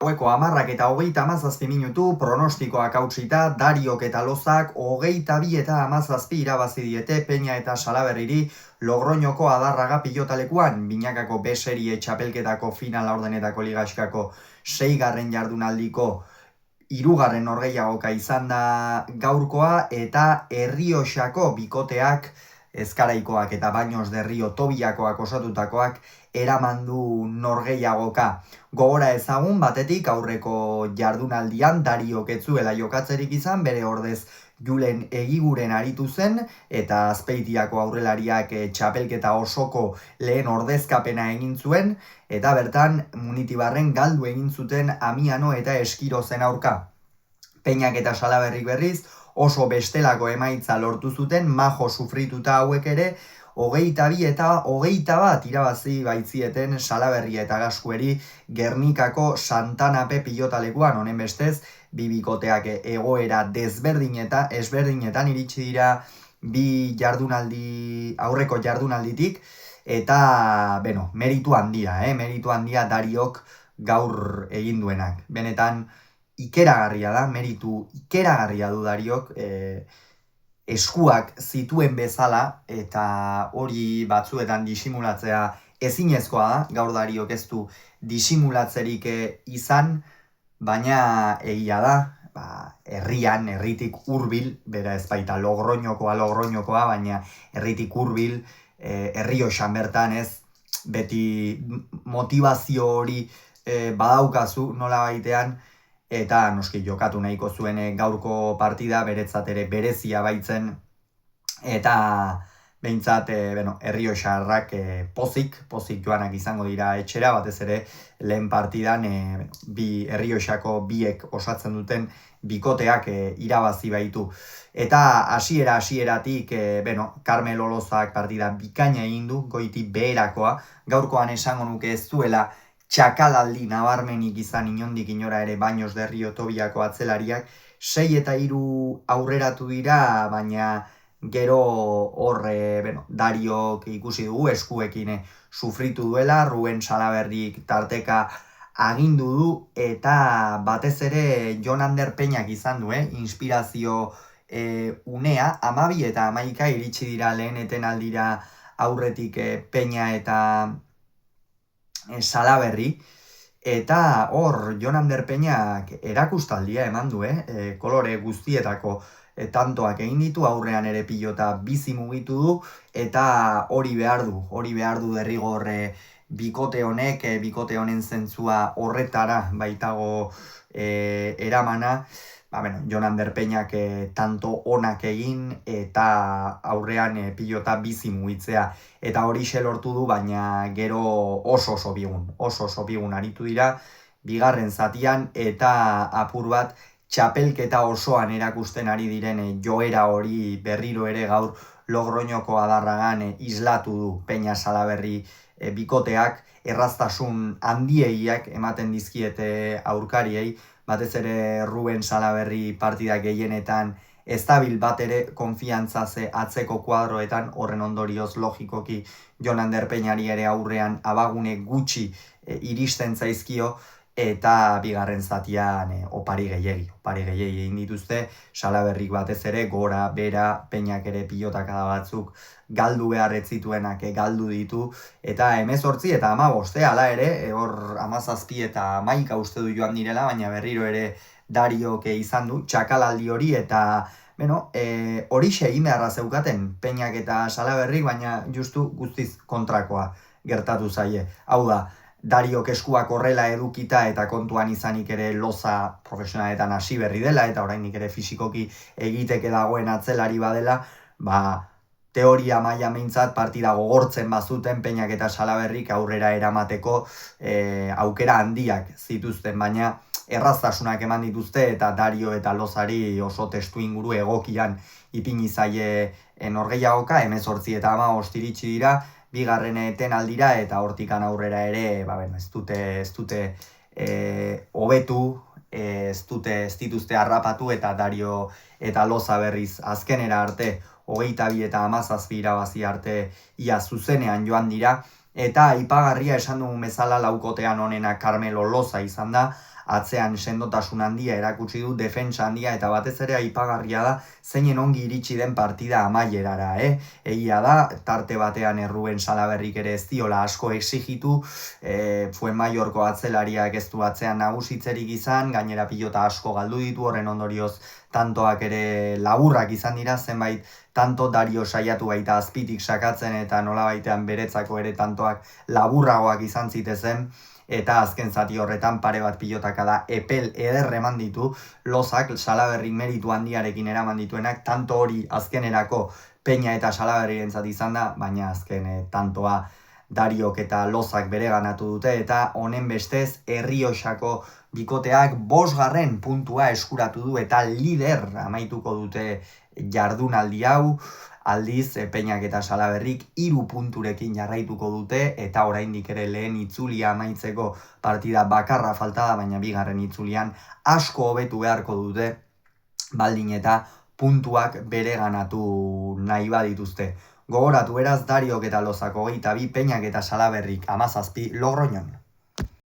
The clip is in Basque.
Gaueko 10:37 minutu, pronostikoak hautsita, Dariok eta Lozak 22:17 irabazi diete Peña eta Salaberriri Logroñoko Adarraga pilotalekuan, binakako B-serie txapelketako final laurdenetako ligaxkako 6. jardunaldiko 3. norgehiagoka izan da gaurkoa, eta Errioxako bikoteak, Ezkaraikoak eta Baños de Rio Tobiakoak osatutakoak eramandu norgehiagoka. Gogora ezagun batetik aurreko jardunaldian Dariok ez zuela jokatzerik izan, bere ordez Julen Egiguren aritu zen, eta Azpeitiako aurrelariak txapelketa osoko lehen ordezkapena egin zuen, eta bertan Munitibarren galdu egin zuten Amiano eta Eskirozen aurka. Peñak eta Salaberrik berriz oso bestelako emaitza lortu zuten, majo sufrituta hauek ere, 22 eta 21 irabazi baitzieten Salaberri eta Gaskueri Gernikako Santanape pilotalekuan. Honen bestez, bi bikoteak egoera ezberdinetan iritsi dira aurreko jardunalditik, eta meritu handia Dariok gaur egin duenak. Benetan ikeragarria da, meritu ikeragarria du Dariok, eskuak zituen bezala, eta hori batzuetan disimulatzea ezinezkoa da. Gaur Dariok ez du disimulatzerik izan, baina egia da, herritik hurbil, bera ez baita Logroñokoa, baina herritik hurbil, Errioxan bertan ez, beti motivazio hori badaukazu nola baitean, eta noski jokatu nahiko zuen gaurko partida, beretzat ere berezia baitzen, eta behintzat Errioxarrak pozik joanak izango dira etxera, batez ere lehen partidan Errioxako biek osatzen duten bikoteak irabazi baitu. Eta hasieratik Carmelo Lozak partida bikaina egin du, goitik beherakoa. Gaurkoan esango nuke ez duela txakalaldi nabarmenik izan inondik inora ere Baños de Rio Tobiako atzelariak, 6 eta 3 aurreratu dira, baina gero horre Dariok ikusi dugu eskuekin sufritu duela, Ruben Salaberrik tarteka agindu du, eta batez ere Jon Ander Peñak izan du, inspirazio unea, 12 eta 11 iritsi dira lehen etenaldira aurretik Peña eta Salaberri, eta hor Jon Ander Peñak erakustaldia eman du, kolore guztietako tantoak egin ditu, aurrean ere pilota bizi mugitu du, eta hori behar du derrigor bikote honen zentzua horretara baitago eramana. Jon Ander Peñak tanto onak egin eta aurrean pilota bizi mugitzea, eta hori lortu du, baina gero oso bigun aritu dira bigarren zatian, eta apur bat txapelketa osoan erakusten ari diren joera hori berriro ere gaur Logroñoko Adarragan islatu du Peña Salaberri bikoteak, erraztasun handiegiak ematen dizkiete aurkariei, batez ere Ruben Salaberri partida gehienetan ez dabil bat ere konfiantza atzeko kuadroetan, horren ondorioz logikoki Jon Ander Peñari ere aurrean abagune gutxi iristen zaizkio, eta bigarren zatian opari gehiegi egin dituzte, Salaberrik batez ere gora, bera, Peñak ere pilotaka batzuk galdu behar ez zituenak galdu ditu, eta 18 eta 15, hala ere, hor 17 eta 11 uste du joan direla, baina berriro ere Dariok izan du txakalaldi hori, eta horixe egin beharra zeukaten Peñak eta Salaberrik, baina justu guztiz kontrakoa gertatu zaie. Hau da, Dariok eskuak horrela edukita eta kontuan izanik ere Loza profesionaletan hasi berri dela, eta oraindik ere fisikoki egiteke dagoen atzelari badela, teoria maila meintzat partida gogortzen bazuten Peñak eta Salaberrik aurrera eramateko aukera handiak zituzten, baina erraztasunak eman dituzte, eta Dario eta Lozari oso testu inguru egokian ipini zaie norgehiagoka, 18 eta 15 iritsi dira bigarren etenaldira, eta hortikan aurrera ere ez dute hobetu, ez dituzte harrapatu, eta Dario eta Loza berriz azkenera arte 22 eta 17 irabazi arte ia zuzenean joan dira, eta aipagarria esan dugun bezala laukotean onena Carmelo Loza izan da, atzean sendotasun handia erakutsi du, defentsa handia, eta batez ere aipagarria da zeinen ongi iritsi den partida amaierara, Egia da, tarte batean Erruen Salaberrik ere ez diola asko exigitu, Fuenmaiorko atzelariak ez du atzean nagusitzerik izan, gainera pilota asko galdu ditu, horren ondorioz tantoak ere laburrak izan dira, zenbait tanto Dario saiatu baita azpitik sakatzen eta nolabaitean beretzako ere tantoak laburragoak izan zitezen, eta azken zati horretan pare bat pilotaka da epel eder eman ditu, Lozak Salaberri meritu handiarekin eraman dituenak, tanto hori azkenerako Peña eta Salaberrirentzat izan da, baina azken tantoa Dariok eta Lozak bereganatu dute, eta honen bestez Errioxako bikoteak 5. puntua eskuratu du eta lider amaituko dute jardunaldi hau. Aldiz, Peñak eta Salaberrik 3 punturekin jarraituko dute, eta oraindik ere lehen itzulia amaitzeko partida bakarra falta da, baina bigarren itzulian asko hobetu beharko dute, baldin eta puntuak bereganatu nahi badituzte. Gogoratu beraz, Dariok eta Lozak 22, Peñak eta Salaberrik 17, Logroñon.